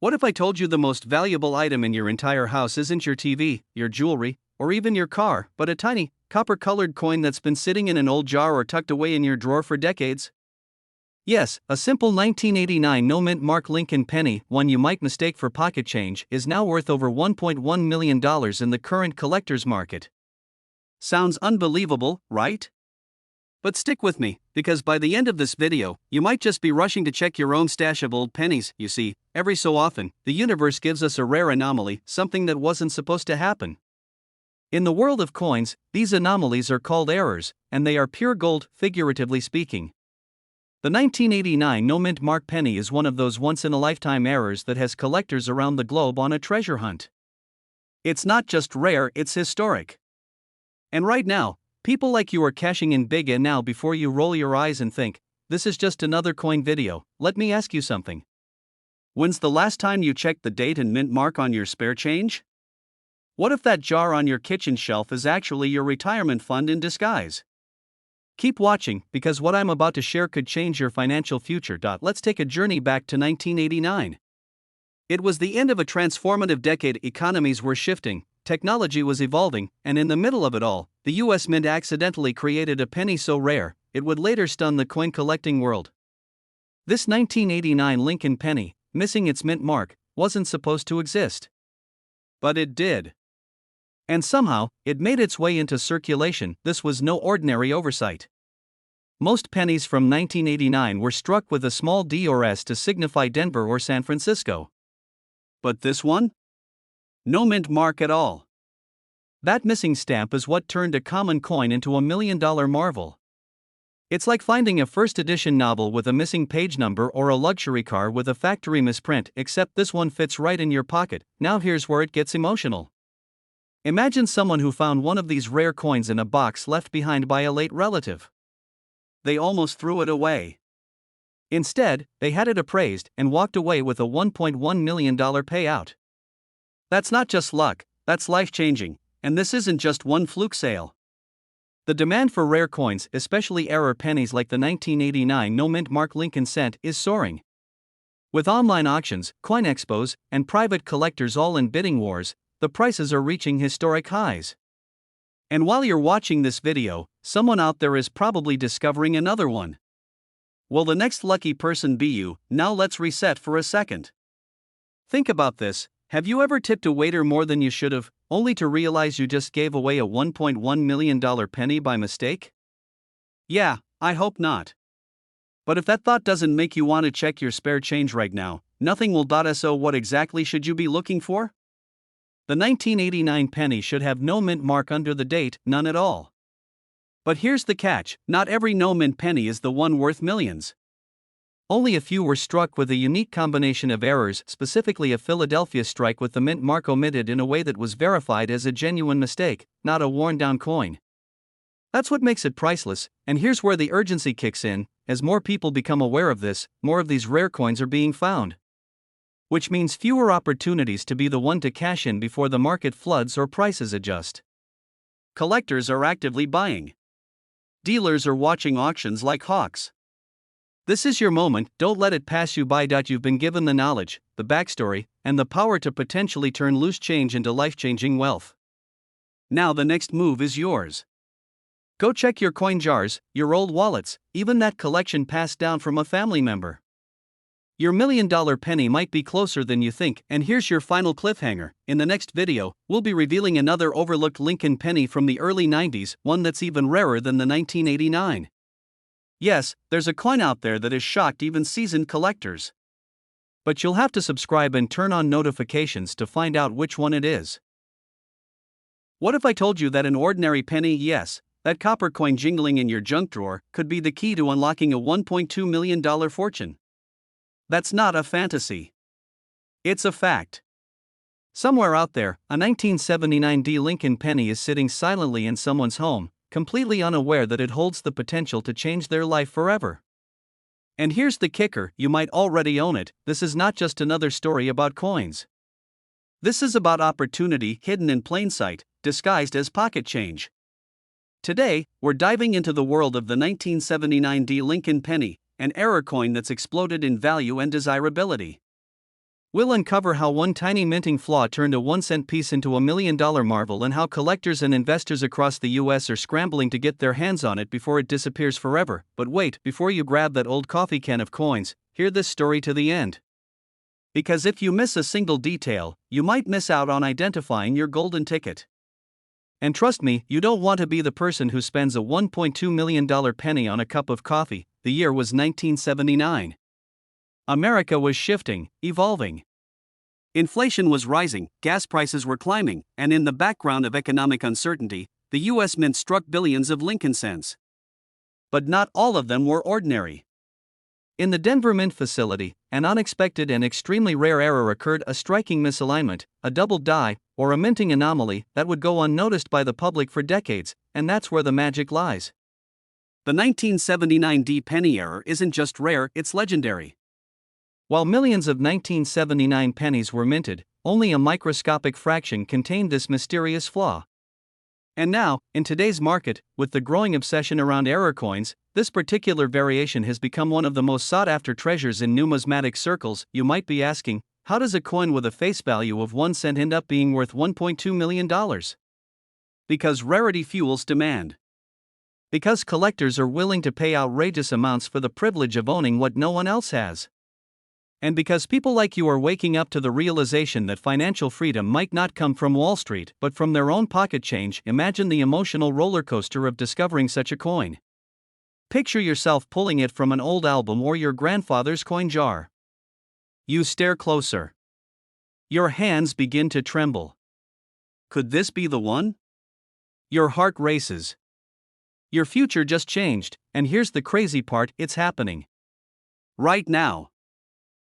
What if I told you the most valuable item in your entire house isn't your TV, your jewelry, or even your car, but a tiny, copper-colored coin that's been sitting in an old jar or tucked away in your drawer for decades? Yes, a simple 1989 no-mint mark Lincoln penny, one you might mistake for pocket change, is now worth over $1.1 million in the current collector's market. Sounds unbelievable, right? But stick with me, because by the end of this video, you might just be rushing to check your own stash of old pennies. You see, every so often, the universe gives us a rare anomaly, something that wasn't supposed to happen. In the world of coins, these anomalies are called errors, and they are pure gold, figuratively speaking. The 1989 no-mint mark penny is one of those once-in-a-lifetime errors that has collectors around the globe on a treasure hunt. It's not just rare, it's historic. And right now, people like you are cashing in big, and now before you roll your eyes and think, this is just another coin video, let me ask you something. When's the last time you checked the date and mint mark on your spare change? What if that jar on your kitchen shelf is actually your retirement fund in disguise? Keep watching, because what I'm about to share could change your financial future. Let's take a journey back to 1989. It was the end of a transformative decade. Economies were shifting, technology was evolving, and in the middle of it all, the US Mint accidentally created a penny so rare, it would later stun the coin collecting world. This 1989 Lincoln penny, missing its mint mark, wasn't supposed to exist. But it did. And somehow, it made its way into circulation. This was no ordinary oversight. Most pennies from 1989 were struck with a small D or S to signify Denver or San Francisco. But this one? No mint mark at all. That missing stamp is what turned a common coin into a million-dollar marvel. It's like finding a first-edition novel with a missing page number or a luxury car with a factory misprint, except this one fits right in your pocket. Now here's where it gets emotional. Imagine someone who found one of these rare coins in a box left behind by a late relative. They almost threw it away. Instead, they had it appraised and walked away with a $1.1 million payout. That's not just luck, that's life-changing, and this isn't just one fluke sale. The demand for rare coins, especially error pennies like the 1989 no-mint mark Lincoln cent, is soaring. With online auctions, coin expos, and private collectors all in bidding wars, the prices are reaching historic highs. And while you're watching this video, someone out there is probably discovering another one. Will the next lucky person be you? Now let's reset for a second. Think about this. Have you ever tipped a waiter more than you should have, only to realize you just gave away a $1.1 million penny by mistake? Yeah, I hope not. But if that thought doesn't make you want to check your spare change right now, nothing will. So what exactly should you be looking for? The 1989 penny should have no mint mark under the date, none at all. But here's the catch, not every no-mint penny is the one worth millions. Only a few were struck with a unique combination of errors, specifically a Philadelphia strike with the mint mark omitted in a way that was verified as a genuine mistake, not a worn-down coin. That's what makes it priceless, and here's where the urgency kicks in. As more people become aware of this, more of these rare coins are being found. Which means fewer opportunities to be the one to cash in before the market floods or prices adjust. Collectors are actively buying. Dealers are watching auctions like hawks. This is your moment, don't let it pass you by. You've been given the knowledge, the backstory, and the power to potentially turn loose change into life-changing wealth. Now the next move is yours. Go check your coin jars, your old wallets, even that collection passed down from a family member. Your million-dollar penny might be closer than you think, and here's your final cliffhanger. In the next video, we'll be revealing another overlooked Lincoln penny from the early 90s, one that's even rarer than the 1989. Yes, there's a coin out there that has shocked even seasoned collectors. But you'll have to subscribe and turn on notifications to find out which one it is. What if I told you that an ordinary penny, yes, that copper coin jingling in your junk drawer, could be the key to unlocking a $1.2 million fortune? That's not a fantasy. It's a fact. Somewhere out there, a 1979 D Lincoln penny is sitting silently in someone's home, completely unaware that it holds the potential to change their life forever. And here's the kicker, you might already own it. This is not just another story about coins. This is about opportunity hidden in plain sight, disguised as pocket change. Today, we're diving into the world of the 1979 D Lincoln penny, an error coin that's exploded in value and desirability. We'll uncover how one tiny minting flaw turned a 1-cent piece into a $1 million marvel, and how collectors and investors across the US are scrambling to get their hands on it before it disappears forever. But wait, before you grab that old coffee can of coins, hear this story to the end. Because if you miss a single detail, you might miss out on identifying your golden ticket. And trust me, you don't want to be the person who spends a $1.2 million penny on a cup of coffee. The year was 1979. America was shifting, evolving. Inflation was rising, gas prices were climbing, and in the background of economic uncertainty, the US Mint struck billions of Lincoln cents. But not all of them were ordinary. In the Denver Mint facility, an unexpected and extremely rare error occurred: a striking misalignment, a double die, or a minting anomaly that would go unnoticed by the public for decades, and that's where the magic lies. The 1979 D penny error isn't just rare, it's legendary. While millions of 1979 pennies were minted, only a microscopic fraction contained this mysterious flaw. And now, in today's market, with the growing obsession around error coins, this particular variation has become one of the most sought-after treasures in numismatic circles. You might be asking, how does a coin with a face value of 1 cent end up being worth $1.2 million? Because rarity fuels demand. Because collectors are willing to pay outrageous amounts for the privilege of owning what no one else has. And because people like you are waking up to the realization that financial freedom might not come from Wall Street but from their own pocket change. Imagine the emotional roller coaster of discovering such a coin. Picture yourself pulling it from an old album or your grandfather's coin jar. You stare closer. Your hands begin to tremble. Could this be the one? Your heart races. Your future just changed, and here's the crazy part: it's happening right now.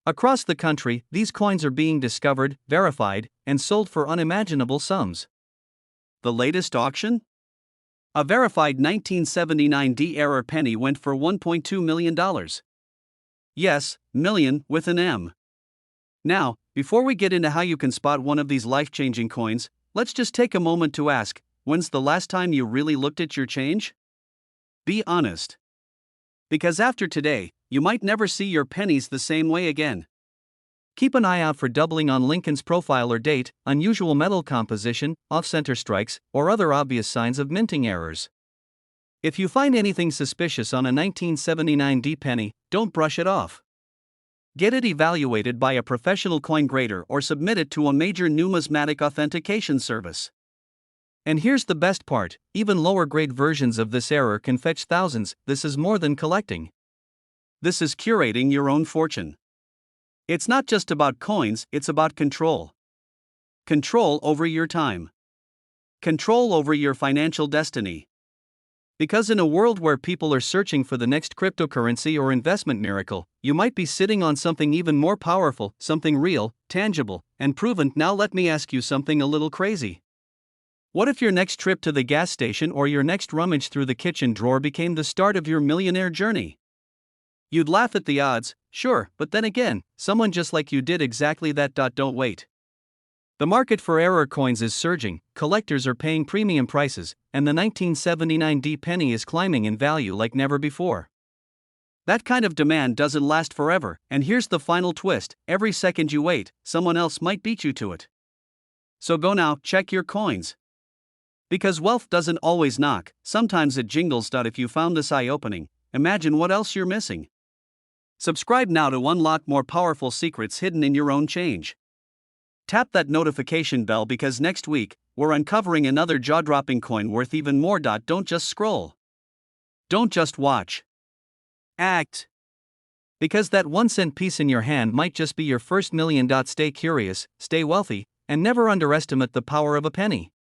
Across the country, these coins are being discovered, verified, and sold for unimaginable sums. The latest auction? A verified 1979 D error penny went for $1.2 million. Yes, million with an M. Now, before we get into how you can spot one of these life-changing coins, let's just take a moment to ask, when's the last time you really looked at your change? Be honest. Because after today, you might never see your pennies the same way again. Keep an eye out for doubling on Lincoln's profile or date, unusual metal composition, off-center strikes, or other obvious signs of minting errors. If you find anything suspicious on a 1979 D penny, don't brush it off. Get it evaluated by a professional coin grader or submit it to a major numismatic authentication service. And here's the best part: even lower-grade versions of this error can fetch thousands. This is more than collecting. This is curating your own fortune. It's not just about coins, it's about control. Control over your time. Control over your financial destiny. Because in a world where people are searching for the next cryptocurrency or investment miracle, you might be sitting on something even more powerful, something real, tangible, and proven. Now let me ask you something a little crazy. What if your next trip to the gas station or your next rummage through the kitchen drawer became the start of your millionaire journey? You'd laugh at the odds, sure, but then again, someone just like you did exactly that. Don't wait. The market for error coins is surging, collectors are paying premium prices, and the 1979 D penny is climbing in value like never before. That kind of demand doesn't last forever, and here's the final twist: every second you wait, someone else might beat you to it. So go now, check your coins. Because wealth doesn't always knock, sometimes it jingles. If you found this eye-opening, imagine what else you're missing. Subscribe now to unlock more powerful secrets hidden in your own change. Tap that notification bell because next week, we're uncovering another jaw-dropping coin worth even more. Don't just scroll. Don't just watch. Act. Because that 1-cent piece in your hand might just be your first million. Stay curious, stay wealthy, and never underestimate the power of a penny.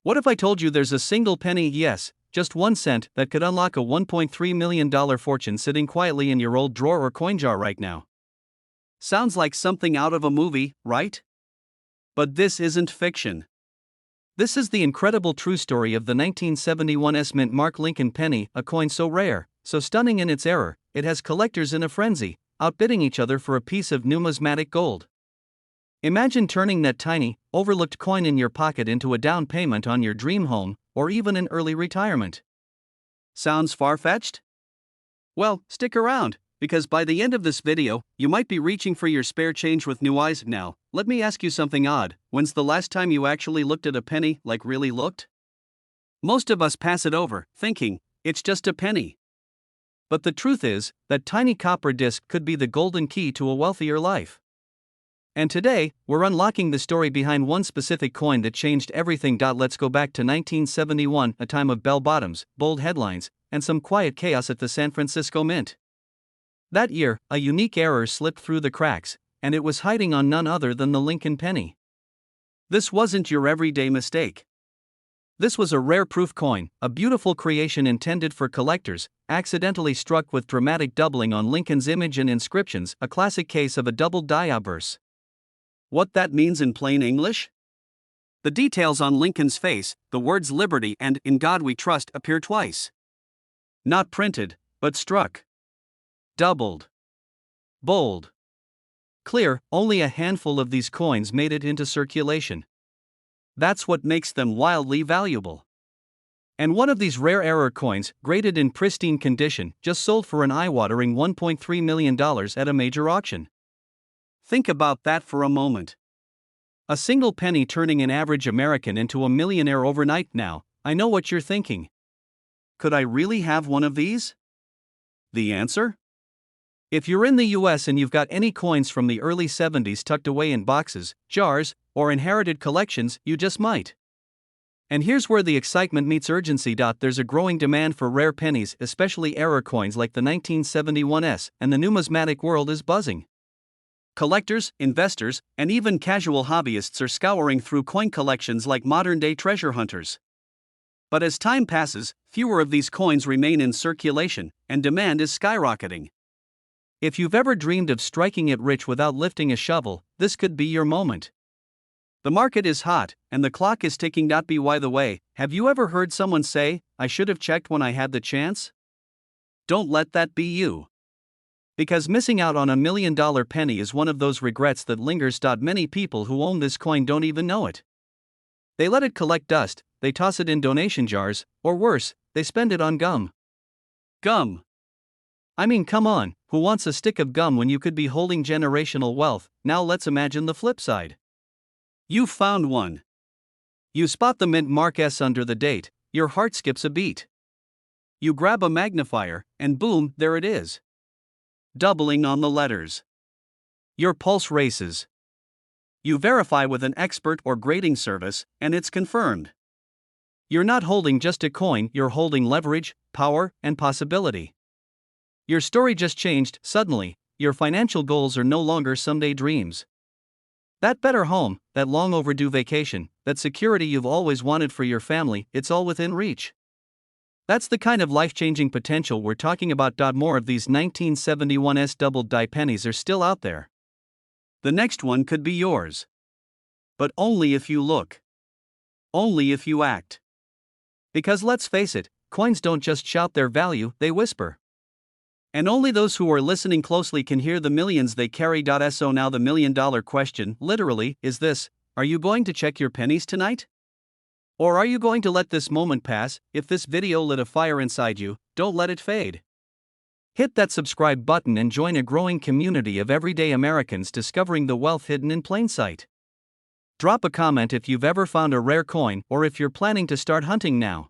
What if I told you there's a single penny, yes, just 1 cent, that could unlock a $1.3 million fortune sitting quietly in your old drawer or coin jar right now? Sounds like something out of a movie, right? But this isn't fiction. This is the incredible true story of the 1971 S Mint Mark Lincoln penny, a coin so rare, so stunning in its error, it has collectors in a frenzy, outbidding each other for a piece of numismatic gold. Imagine turning that tiny, overlooked coin in your pocket into a down payment on your dream home, or even an early retirement. Sounds far-fetched? Well, stick around, because by the end of this video, you might be reaching for your spare change with new eyes. Now, let me ask you something odd. When's the last time you actually looked at a penny, like really looked? Most of us pass it over, thinking, it's just a penny. But the truth is, that tiny copper disc could be the golden key to a wealthier life. And today, we're unlocking the story behind one specific coin that changed everything. Let's go back to 1971, a time of bell bottoms, bold headlines, and some quiet chaos at the San Francisco Mint. That year, a unique error slipped through the cracks, and it was hiding on none other than the Lincoln penny. This wasn't your everyday mistake. This was a rare proof coin, a beautiful creation intended for collectors, accidentally struck with dramatic doubling on Lincoln's image and inscriptions, a classic case of a double die obverse. What that means in plain English? The details on Lincoln's face, the words liberty and in God we trust appear twice. Not printed, but struck. Doubled. Bold. Clear, only a handful of these coins made it into circulation. That's what makes them wildly valuable. And one of these rare error coins, graded in pristine condition, just sold for an eye-watering $1.3 million at a major auction. Think about that for a moment. A single penny turning an average American into a millionaire overnight. Now, I know what you're thinking. Could I really have one of these? The answer? If you're in the US and you've got any coins from the early 70s tucked away in boxes, jars, or inherited collections, you just might. And here's where the excitement meets urgency. There's a growing demand for rare pennies, especially error coins like the 1971s, and the numismatic world is buzzing. Collectors, investors, and even casual hobbyists are scouring through coin collections like modern-day treasure hunters. But as time passes, fewer of these coins remain in circulation, and demand is skyrocketing. If you've ever dreamed of striking it rich without lifting a shovel, this could be your moment. The market is hot, and the clock is ticking. By the way, have you ever heard someone say, I should have checked when I had the chance? Don't let that be you. Because missing out on $1 million penny is one of those regrets that lingers. Many people who own this coin don't even know it. They let it collect dust, they toss it in donation jars, or worse, they spend it on gum. Gum. I mean, come on, who wants a stick of gum when you could be holding generational wealth? Now let's imagine the flip side. You found one. You spot the mint mark S under the date, your heart skips a beat. You grab a magnifier, and boom, there it is. Doubling on the letters. Your pulse races. You verify with an expert or grading service, and it's confirmed. You're not holding just a coin, you're holding leverage, power, and possibility. Your story just changed. Suddenly, your financial goals are no longer someday dreams. That better home, that long overdue vacation, that security you've always wanted for your family, it's all within reach. That's the kind of life-changing potential we're talking about. More of these 1971s doubled die pennies are still out there. The next one could be yours. But only if you look. Only if you act. Because let's face it, coins don't just shout their value, they whisper. And only those who are listening closely can hear the millions they carry. So now the $1 million question, literally, is this: are you going to check your pennies tonight? Or are you going to let this moment pass? If this video lit a fire inside you, don't let it fade. Hit that subscribe button and join a growing community of everyday Americans discovering the wealth hidden in plain sight. Drop a comment if you've ever found a rare coin or if you're planning to start hunting now.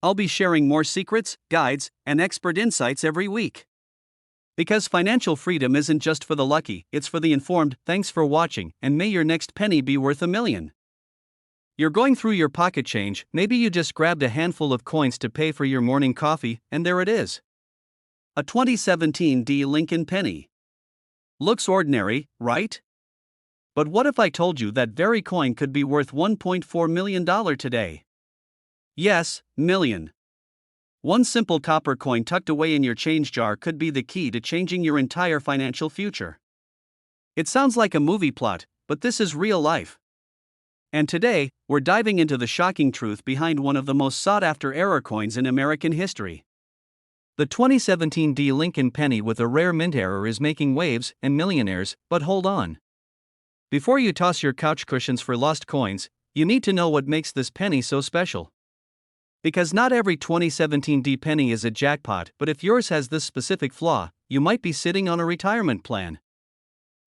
I'll be sharing more secrets, guides, and expert insights every week. Because financial freedom isn't just for the lucky, it's for the informed. Thanks for watching, and may your next penny be worth $1 million. You're going through your pocket change, maybe you just grabbed a handful of coins to pay for your morning coffee, and there it is. A 2017 D Lincoln penny. Looks ordinary, right? But what if I told you that very coin could be worth $1.4 million today? Yes, million. One simple copper coin tucked away in your change jar could be the key to changing your entire financial future. It sounds like a movie plot, but this is real life. And today, we're diving into the shocking truth behind one of the most sought-after error coins in American history. The 2017 D Lincoln penny with a rare mint error is making waves and millionaires, but hold on. Before you toss your couch cushions for lost coins, you need to know what makes this penny so special. Because not every 2017 D penny is a jackpot, but if yours has this specific flaw, you might be sitting on a retirement plan.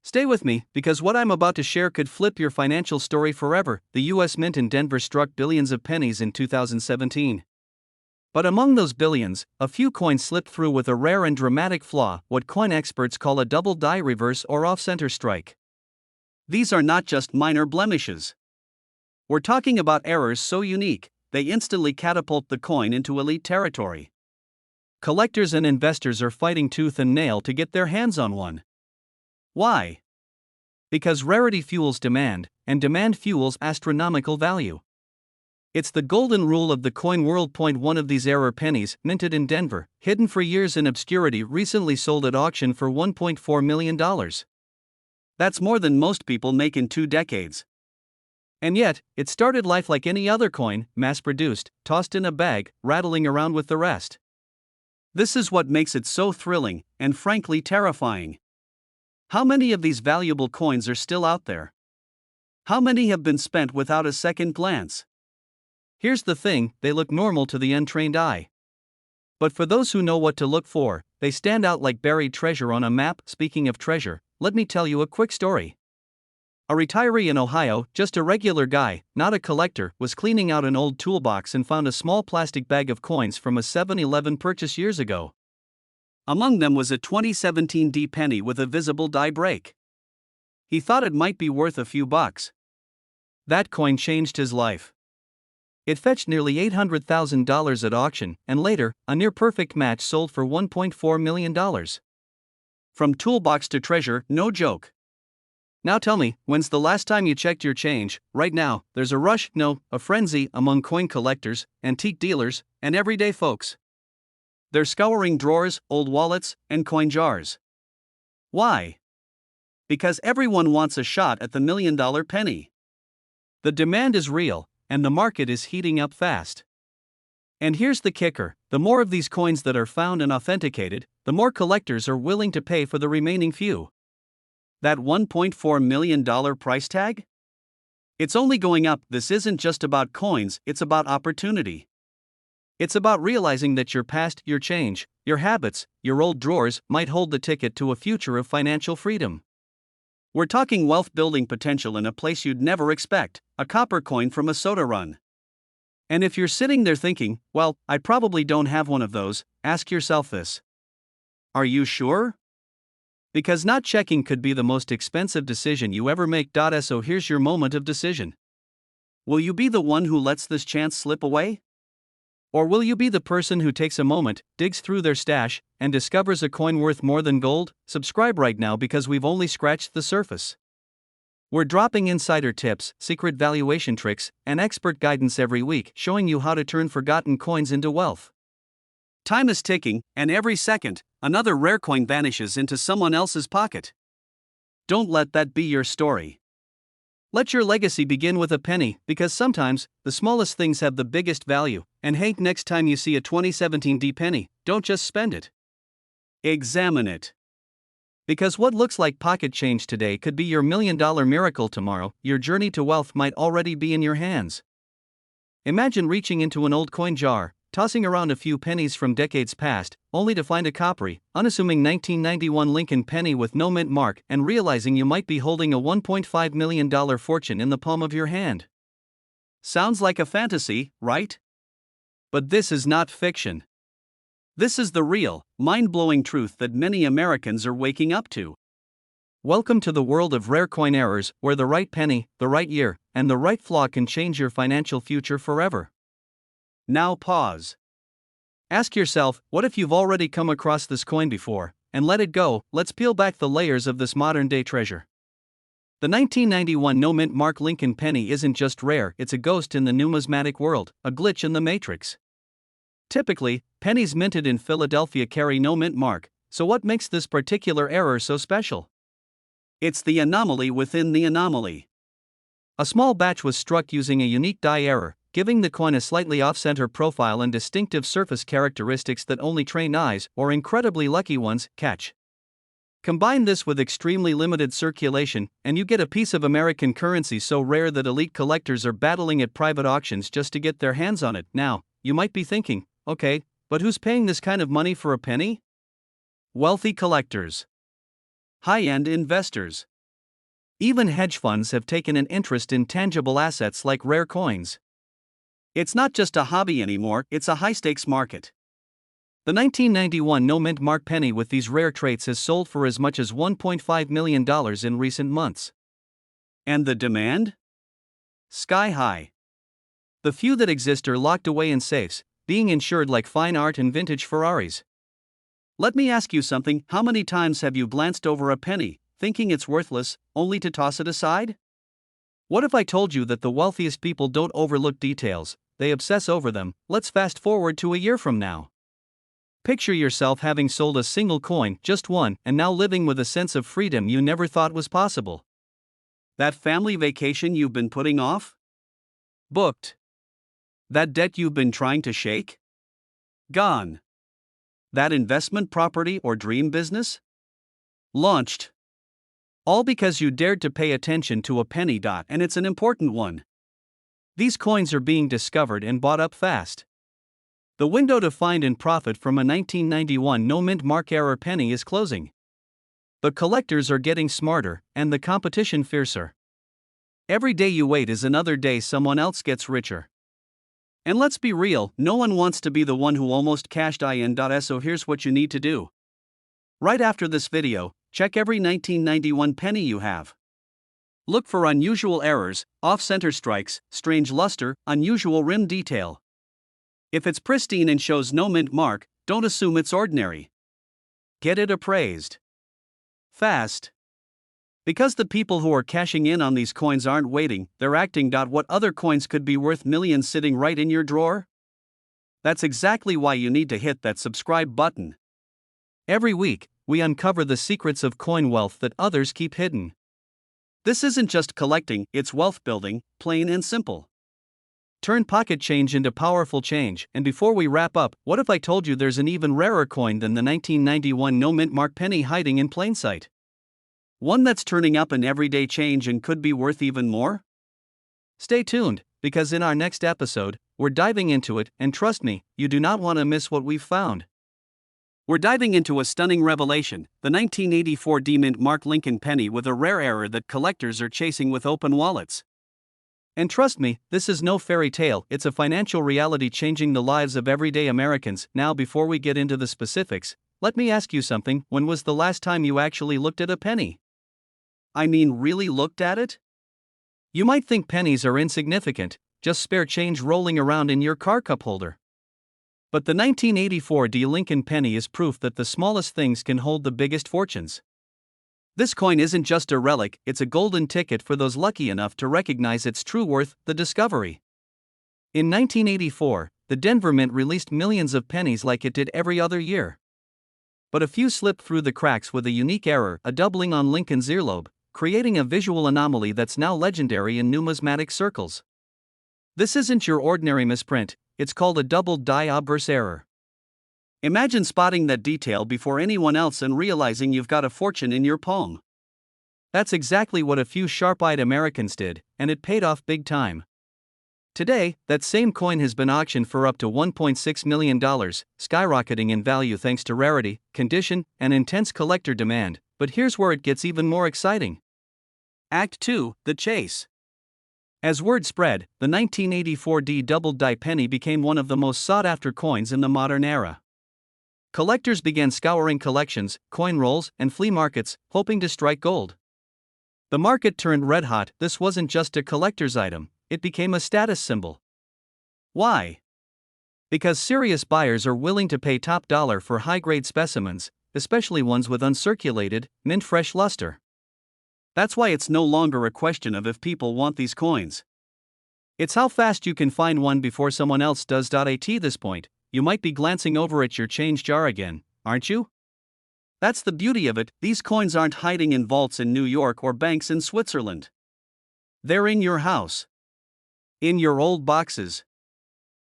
Stay with me, because what I'm about to share could flip your financial story forever. The US Mint in Denver struck billions of pennies in 2017. But among those billions, a few coins slipped through with a rare and dramatic flaw, what coin experts call a double die reverse or off-center strike. These are not just minor blemishes. We're talking about errors so unique, they instantly catapult the coin into elite territory. Collectors and investors are fighting tooth and nail to get their hands on one. Why? Because rarity fuels demand, and demand fuels astronomical value. It's the golden rule of the coin world. Point one of these error pennies, minted in Denver, hidden for years in obscurity, recently sold at auction for $1.4 million. That's more than most people make in 2 decades. And yet, it started life like any other coin, mass-produced, tossed in a bag, rattling around with the rest. This is what makes it so thrilling, and frankly terrifying. How many of these valuable coins are still out there? How many have been spent without a second glance? Here's the thing, they look normal to the untrained eye. But for those who know what to look for, they stand out like buried treasure on a map. Speaking of treasure, let me tell you a quick story. A retiree in Ohio, just a regular guy, not a collector, was cleaning out an old toolbox and found a small plastic bag of coins from a 7-Eleven purchase years ago. Among them was a 2017 D penny with a visible die break. He thought it might be worth a few bucks. That coin changed his life. It fetched nearly $800,000 at auction, and later, a near-perfect match sold for $1.4 million. From toolbox to treasure, no joke. Now tell me, when's the last time you checked your change? Right now, there's a rush, no, a frenzy, among coin collectors, antique dealers, and everyday folks. They're scouring drawers, old wallets, and coin jars. Why? Because everyone wants a shot at the million-dollar penny. The demand is real, and the market is heating up fast. And here's the kicker, the more of these coins that are found and authenticated, the more collectors are willing to pay for the remaining few. That $1.4 million price tag? It's only going up. This isn't just about coins, it's about opportunity. It's about realizing that your past, your change, your habits, your old drawers might hold the ticket to a future of financial freedom. We're talking wealth building potential in a place you'd never expect, a copper coin from a soda run. And if you're sitting there thinking, well, I probably don't have one of those, ask yourself this. Are you sure? Because not checking could be the most expensive decision you ever make. So here's your moment of decision. Will you be the one who lets this chance slip away? Or will you be the person who takes a moment, digs through their stash, and discovers a coin worth more than gold? Subscribe right now, because we've only scratched the surface. We're dropping insider tips, secret valuation tricks, and expert guidance every week, showing you how to turn forgotten coins into wealth. Time is ticking, and every second, another rare coin vanishes into someone else's pocket. Don't let that be your story. Let your legacy begin with a penny, because sometimes, the smallest things have the biggest value. And hey, next time you see a 2017 D penny, don't just spend it. Examine it. Because what looks like pocket change today could be your million-dollar miracle tomorrow. Your journey to wealth might already be in your hands. Imagine reaching into an old coin jar, tossing around a few pennies from decades past, only to find a coppery, unassuming 1991 Lincoln penny with no mint mark, and realizing you might be holding a $1.5 million fortune in the palm of your hand. Sounds like a fantasy, right? But this is not fiction. This is the real, mind-blowing truth that many Americans are waking up to. Welcome to the world of rare coin errors, where the right penny, the right year, and the right flaw can change your financial future forever. Now pause. Ask yourself, what if you've already come across this coin before, and let it go? Let's peel back the layers of this modern-day treasure. The 1991 no-mint mark Lincoln penny isn't just rare, it's a ghost in the numismatic world, a glitch in the matrix. Typically, pennies minted in Philadelphia carry no mint mark, so what makes this particular error so special? It's the anomaly within the anomaly. A small batch was struck using a unique die error, giving the coin a slightly off-center profile and distinctive surface characteristics that only trained eyes, or incredibly lucky ones, catch. Combine this with extremely limited circulation, and you get a piece of American currency so rare that elite collectors are battling at private auctions just to get their hands on it. Now, you might be thinking, okay, but who's paying this kind of money for a penny? Wealthy collectors, high-end investors. Even hedge funds have taken an interest in tangible assets like rare coins. It's not just a hobby anymore, it's a high-stakes market. The 1991 no-mint mark penny with these rare traits has sold for as much as $1.5 million in recent months. And the demand? Sky high. The few that exist are locked away in safes, being insured like fine art and vintage Ferraris. Let me ask you something, how many times have you glanced over a penny, thinking it's worthless, only to toss it aside? What if I told you that the wealthiest people don't overlook details, they obsess over them? Let's fast forward to a year from now. Picture yourself having sold a single coin, just one, and now living with a sense of freedom you never thought was possible. That family vacation you've been putting off? Booked. That debt you've been trying to shake? Gone. That investment property or dream business? Launched. All because you dared to pay attention to a penny dot, and it's an important one. These coins are being discovered and bought up fast. The window to find and profit from a 1991 no-mint mark era penny is closing. The collectors are getting smarter, and the competition fiercer. Every day you wait is another day someone else gets richer. And let's be real, no one wants to be the one who almost cashed in. So here's what you need to do. Right after this video, check every 1991 penny you have. Look for unusual errors, off-center strikes, strange luster, unusual rim detail. If it's pristine and shows no mint mark, don't assume it's ordinary. Get it appraised. Fast. Because the people who are cashing in on these coins aren't waiting, they're acting. What other coins could be worth millions sitting right in your drawer? That's exactly why you need to hit that subscribe button. Every week, we uncover the secrets of coin wealth that others keep hidden. This isn't just collecting, it's wealth building, plain and simple. Turn pocket change into powerful change. And before we wrap up, what if I told you there's an even rarer coin than the 1991 no-mint mark penny hiding in plain sight? One that's turning up in everyday change and could be worth even more? Stay tuned, because in our next episode, we're diving into it, and trust me, you do not want to miss what we've found. We're diving into a stunning revelation, the 1984 D-mint mark Lincoln penny with a rare error that collectors are chasing with open wallets. And trust me, this is no fairy tale, it's a financial reality changing the lives of everyday Americans. Now, before we get into the specifics, let me ask you something. When was the last time you actually looked at a penny? I mean, really looked at it? You might think pennies are insignificant, just spare change rolling around in your car cup holder. But the 1984 D Lincoln penny is proof that the smallest things can hold the biggest fortunes. This coin isn't just a relic, it's a golden ticket for those lucky enough to recognize its true worth, the discovery. In 1984, the Denver Mint released millions of pennies like it did every other year. But a few slipped through the cracks with a unique error, a doubling on Lincoln's earlobe, creating a visual anomaly that's now legendary in numismatic circles. This isn't your ordinary misprint, it's called a doubled die obverse error. Imagine spotting that detail before anyone else and realizing you've got a fortune in your palm. That's exactly what a few sharp-eyed Americans did, and it paid off big time. Today, that same coin has been auctioned for up to $1.6 million, skyrocketing in value thanks to rarity, condition, and intense collector demand. But here's where it gets even more exciting. Act 2, the chase. As word spread, the 1984 D doubled die penny became one of the most sought-after coins in the modern era. Collectors began scouring collections, coin rolls, and flea markets, hoping to strike gold. The market turned red-hot. This wasn't just a collector's item, it became a status symbol. Why? Because serious buyers are willing to pay top dollar for high-grade specimens, especially ones with uncirculated, mint-fresh luster. That's why it's no longer a question of if people want these coins. It's how fast you can find one before someone else does. At this point, you might be glancing over at your change jar again, aren't you? That's the beauty of it, these coins aren't hiding in vaults in New York or banks in Switzerland. They're in your house. In your old boxes.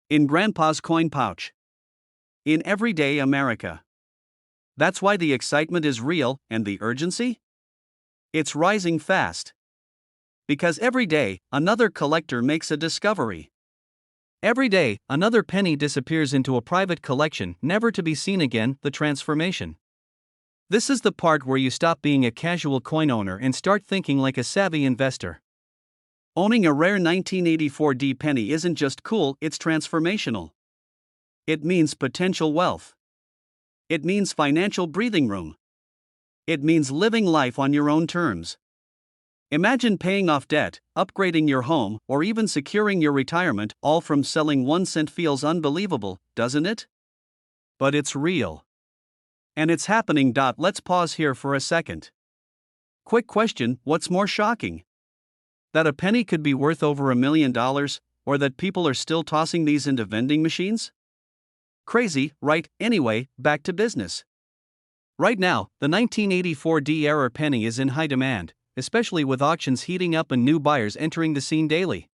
In Grandpa's coin pouch. In everyday America. That's why the excitement is real, and the urgency? It's rising fast. Because every day, another collector makes a discovery. Every day, another penny disappears into a private collection, never to be seen again. The transformation. This is the part where you stop being a casual coin owner and start thinking like a savvy investor. Owning a rare 1984D penny isn't just cool, it's transformational. It means potential wealth. It means financial breathing room. It means living life on your own terms. Imagine paying off debt, upgrading your home, or even securing your retirement, all from selling 1 cent. Feels unbelievable, doesn't it? But it's real. And it's happening. Let's pause here for a second. Quick question: what's more shocking? That a penny could be worth over $1 million, or that people are still tossing these into vending machines? Crazy, right? Anyway, back to business. Right now, the 1984D era penny is in high demand, especially with auctions heating up and new buyers entering the scene daily.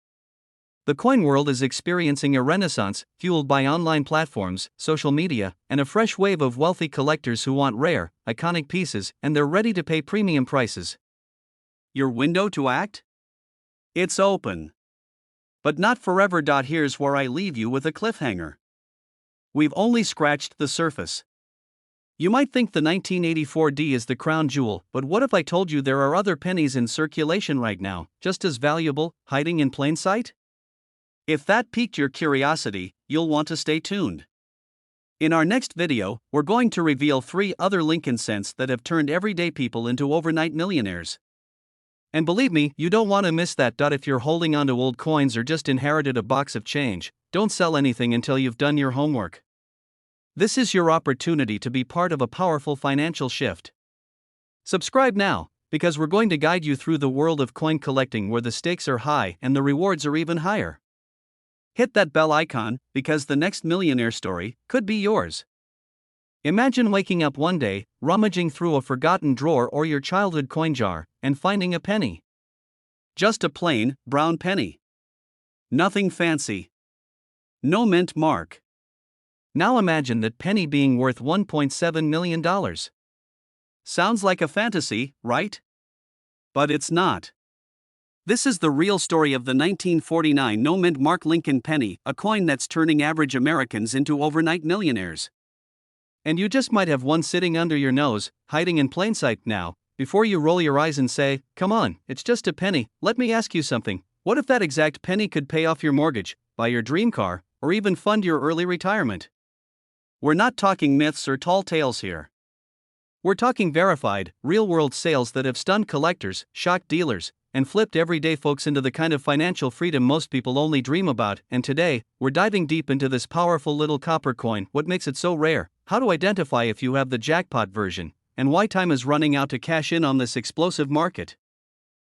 The coin world is experiencing a renaissance, fueled by online platforms, social media, and a fresh wave of wealthy collectors who want rare, iconic pieces, and they're ready to pay premium prices. Your window to act? It's open. But not forever. Here's where I leave you with a cliffhanger. We've only scratched the surface. You might think the 1984D is the crown jewel, but what if I told you there are other pennies in circulation right now, just as valuable, hiding in plain sight? If that piqued your curiosity, you'll want to stay tuned. In our next video, we're going to reveal 3 other Lincoln cents that have turned everyday people into overnight millionaires. And believe me, you don't want to miss that. If you're holding onto old coins or just inherited a box of change, don't sell anything until you've done your homework. This is your opportunity to be part of a powerful financial shift. Subscribe now, because we're going to guide you through the world of coin collecting where the stakes are high and the rewards are even higher. Hit that bell icon, because the next millionaire story could be yours. Imagine waking up one day, rummaging through a forgotten drawer or your childhood coin jar, and finding a penny. Just a plain, brown penny. Nothing fancy. No mint mark. Now imagine that penny being worth $1.7 million. Sounds like a fantasy, right? But it's not. This is the real story of the 1949 no mint mark Lincoln penny, a coin that's turning average Americans into overnight millionaires. And you just might have one sitting under your nose, hiding in plain sight now. Before you roll your eyes and say, "Come on, it's just a penny," let me ask you something. What if that exact penny could pay off your mortgage, buy your dream car, or even fund your early retirement? We're not talking myths or tall tales here. We're talking verified, real-world sales that have stunned collectors, shocked dealers, and flipped everyday folks into the kind of financial freedom most people only dream about. And today, we're diving deep into this powerful little copper coin, what makes it so rare, how to identify if you have the jackpot version, and why time is running out to cash in on this explosive market.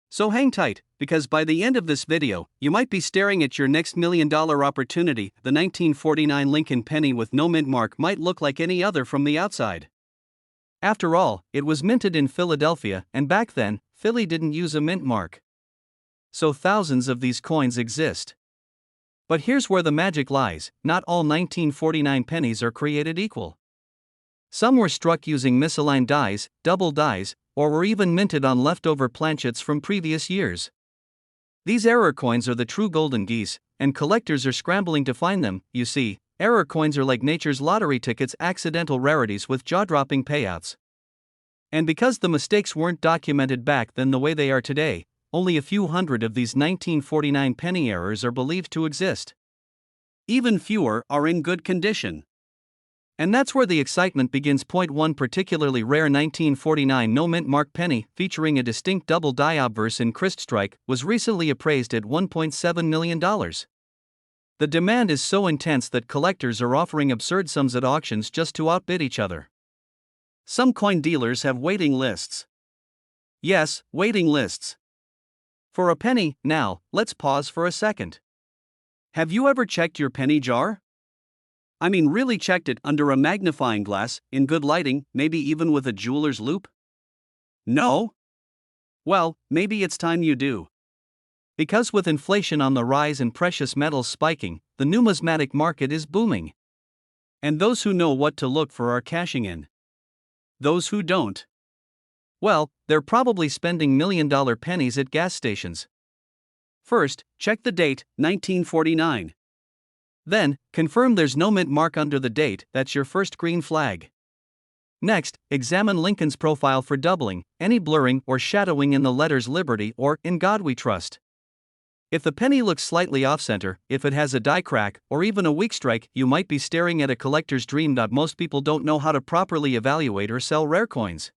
So hang tight, because by the end of this video, you might be staring at your next $1 million opportunity. The 1949 Lincoln penny with no mint mark might look like any other from the outside. After all, it was minted in Philadelphia, and back then, Philly didn't use a mint mark. So thousands of these coins exist. But here's where the magic lies: not all 1949 pennies are created equal. Some were struck using misaligned dies, double dies, or were even minted on leftover planchets from previous years. These error coins are the true golden geese, and collectors are scrambling to find them. You see, error coins are like nature's lottery tickets, accidental rarities with jaw-dropping payouts. And because the mistakes weren't documented back then the way they are today, only a few hundred of these 1949 penny errors are believed to exist. Even fewer are in good condition. And that's where the excitement begins. Point 1: particularly rare 1949 no mint mark penny, featuring a distinct double die obverse in Christ strike, was recently appraised at $1.7 million. The demand is so intense that collectors are offering absurd sums at auctions just to outbid each other. Some coin dealers have waiting lists. Yes, waiting lists. For a penny. Now, let's pause for a second. Have you ever checked your penny jar? I mean, really checked it under a magnifying glass, in good lighting, maybe even with a jeweler's loupe? No? Well, maybe it's time you do. Because with inflation on the rise and precious metals spiking, the numismatic market is booming. And those who know what to look for are cashing in. Those who don't, well, they're probably spending million-dollar pennies at gas stations. First, check the date, 1949. Then, confirm there's no mint mark under the date. That's your first green flag. Next, examine Lincoln's profile for doubling, any blurring or shadowing in the letters Liberty or In God We Trust. If the penny looks slightly off-center, if it has a die crack, or even a weak strike, you might be staring at a collector's dream. Most people don't know how to properly evaluate or sell rare coins.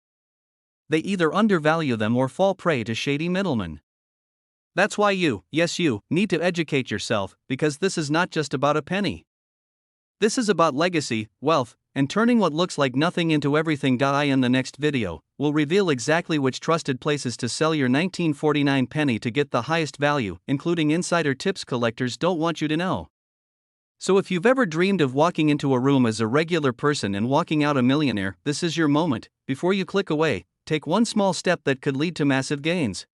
They either undervalue them or fall prey to shady middlemen. That's why you, yes you, need to educate yourself, because this is not just about a penny. This is about legacy, wealth, and turning what looks like nothing into everything. In the next video, we'll reveal exactly which trusted places to sell your 1949 penny to get the highest value, including insider tips collectors don't want you to know. So if you've ever dreamed of walking into a room as a regular person and walking out a millionaire, this is your moment. Before you click away, take one small step that could lead to massive gains.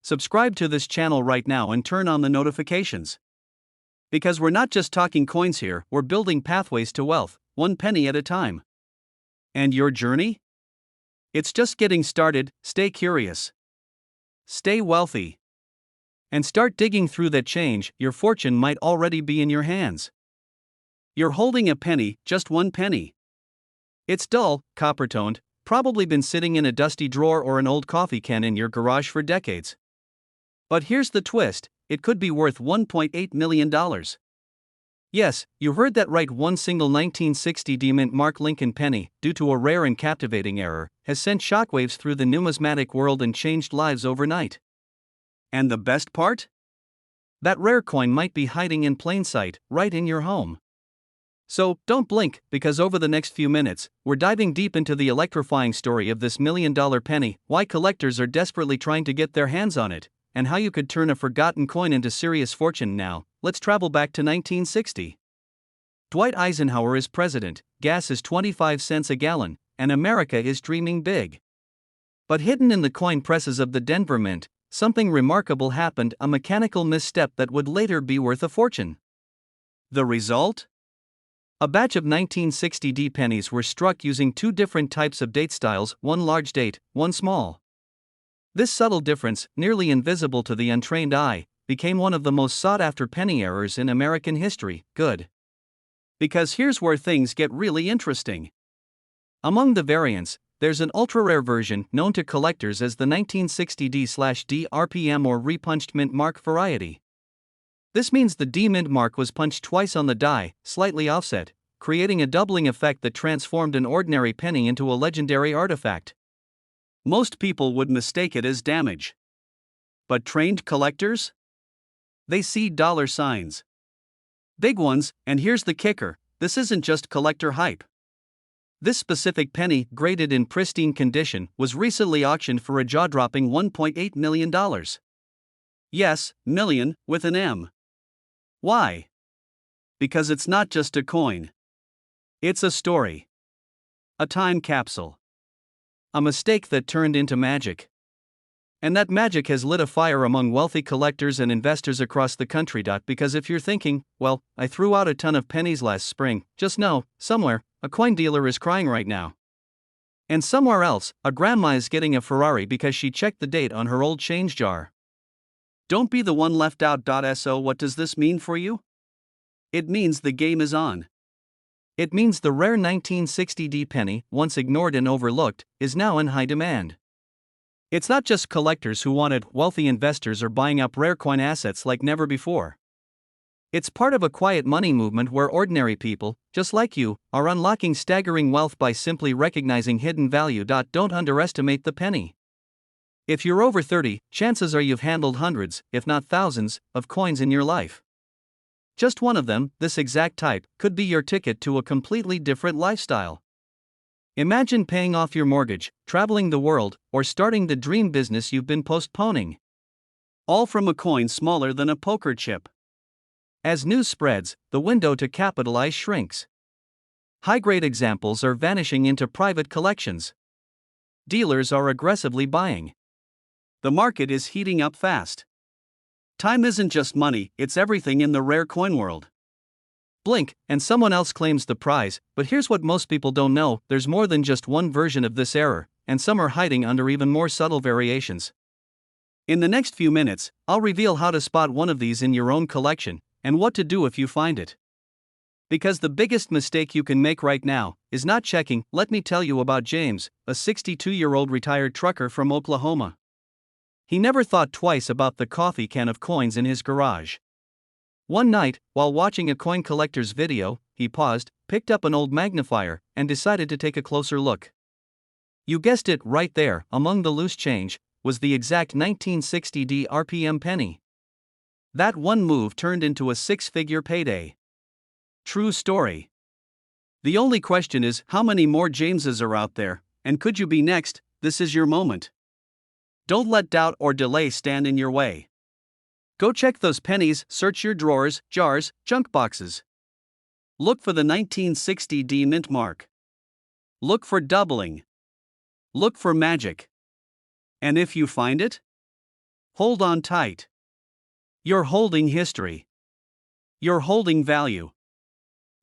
Subscribe to this channel right now and turn on the notifications. Because we're not just talking coins here, we're building pathways to wealth, one penny at a time. And your journey? It's just getting started. Stay curious, stay wealthy, and start digging through that change. Your fortune might already be in your hands. You're holding a penny, just one penny. It's dull, copper-toned, probably been sitting in a dusty drawer or an old coffee can in your garage for decades. But here's the twist, it could be worth $1.8 million. Yes, you heard that right. One single 1960 D-mint Mark Lincoln penny, due to a rare and captivating error, has sent shockwaves through the numismatic world and changed lives overnight. And the best part? That rare coin might be hiding in plain sight, right in your home. So, don't blink, because over the next few minutes, we're diving deep into the electrifying story of this $1 million penny, why collectors are desperately trying to get their hands on it, and how you could turn a forgotten coin into serious fortune. Now, let's travel back to 1960. Dwight Eisenhower is president, gas is 25 cents a gallon, and America is dreaming big. But hidden in the coin presses of the Denver Mint, something remarkable happened, a mechanical misstep that would later be worth a fortune. The result? A batch of 1960 D pennies were struck using two different types of date styles, one large date, one small. This subtle difference, nearly invisible to the untrained eye, became one of the most sought-after penny errors in American history. Good. Because here's where things get really interesting. Among the variants, there's an ultra-rare version known to collectors as the 1960 D/D RPM or repunched mint mark variety. This means the D mint mark was punched twice on the die, slightly offset, creating a doubling effect that transformed an ordinary penny into a legendary artifact. Most people would mistake it as damage. But trained collectors? They see dollar signs. Big ones, and here's the kicker, this isn't just collector hype. This specific penny, graded in pristine condition, was recently auctioned for a jaw-dropping $1.8 million. Yes, million, with an M. Why? Because it's not just a coin. It's a story. A time capsule. A mistake that turned into magic. And that magic has lit a fire among wealthy collectors and investors across the country. Because if you're thinking, well, I threw out a ton of pennies last spring, just know, somewhere, a coin dealer is crying right now. And somewhere else, a grandma is getting a Ferrari because she checked the date on her old change jar. Don't be the one left out. So what does this mean for you? It means the game is on. It means the rare 1960 D penny, once ignored and overlooked, is now in high demand. It's not just collectors who want it, wealthy investors are buying up rare coin assets like never before. It's part of a quiet money movement where ordinary people, just like you, are unlocking staggering wealth by simply recognizing hidden value. Don't underestimate the penny. If you're over 30, chances are you've handled hundreds, if not thousands, of coins in your life. Just one of them, this exact type, could be your ticket to a completely different lifestyle. Imagine paying off your mortgage, traveling the world, or starting the dream business you've been postponing. All from a coin smaller than a poker chip. As news spreads, the window to capitalize shrinks. High-grade examples are vanishing into private collections. Dealers are aggressively buying. The market is heating up fast. Time isn't just money, it's everything in the rare coin world. Blink, and someone else claims the prize, but here's what most people don't know, there's more than just one version of this error, and some are hiding under even more subtle variations. In the next few minutes, I'll reveal how to spot one of these in your own collection, and what to do if you find it. Because the biggest mistake you can make right now is not checking. Let me tell you about James, a 62-year-old retired trucker from Oklahoma. He never thought twice about the coffee can of coins in his garage. One night, while watching a coin collector's video, he paused, picked up an old magnifier, and decided to take a closer look. You guessed it, right there, among the loose change, was the exact 1960 RPM penny. That one move turned into a six-figure payday. True story. The only question is, how many more Jameses are out there, and could you be next? This is your moment. Don't let doubt or delay stand in your way. Go check those pennies, search your drawers, jars, junk boxes. Look for the 1960 mint mark. Look for doubling. Look for magic. And if you find it, hold on tight. You're holding history. You're holding value.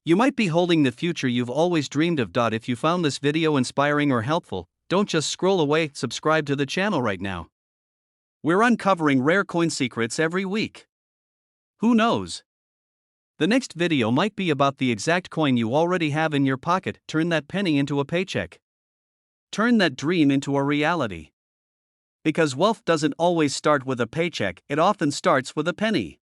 You might be holding the future you've always dreamed of. If you found this video inspiring or helpful, don't just scroll away, subscribe to the channel right now. We're uncovering rare coin secrets every week. Who knows? The next video might be about the exact coin you already have in your pocket. Turn that penny into a paycheck. Turn that dream into a reality. Because wealth doesn't always start with a paycheck, it often starts with a penny.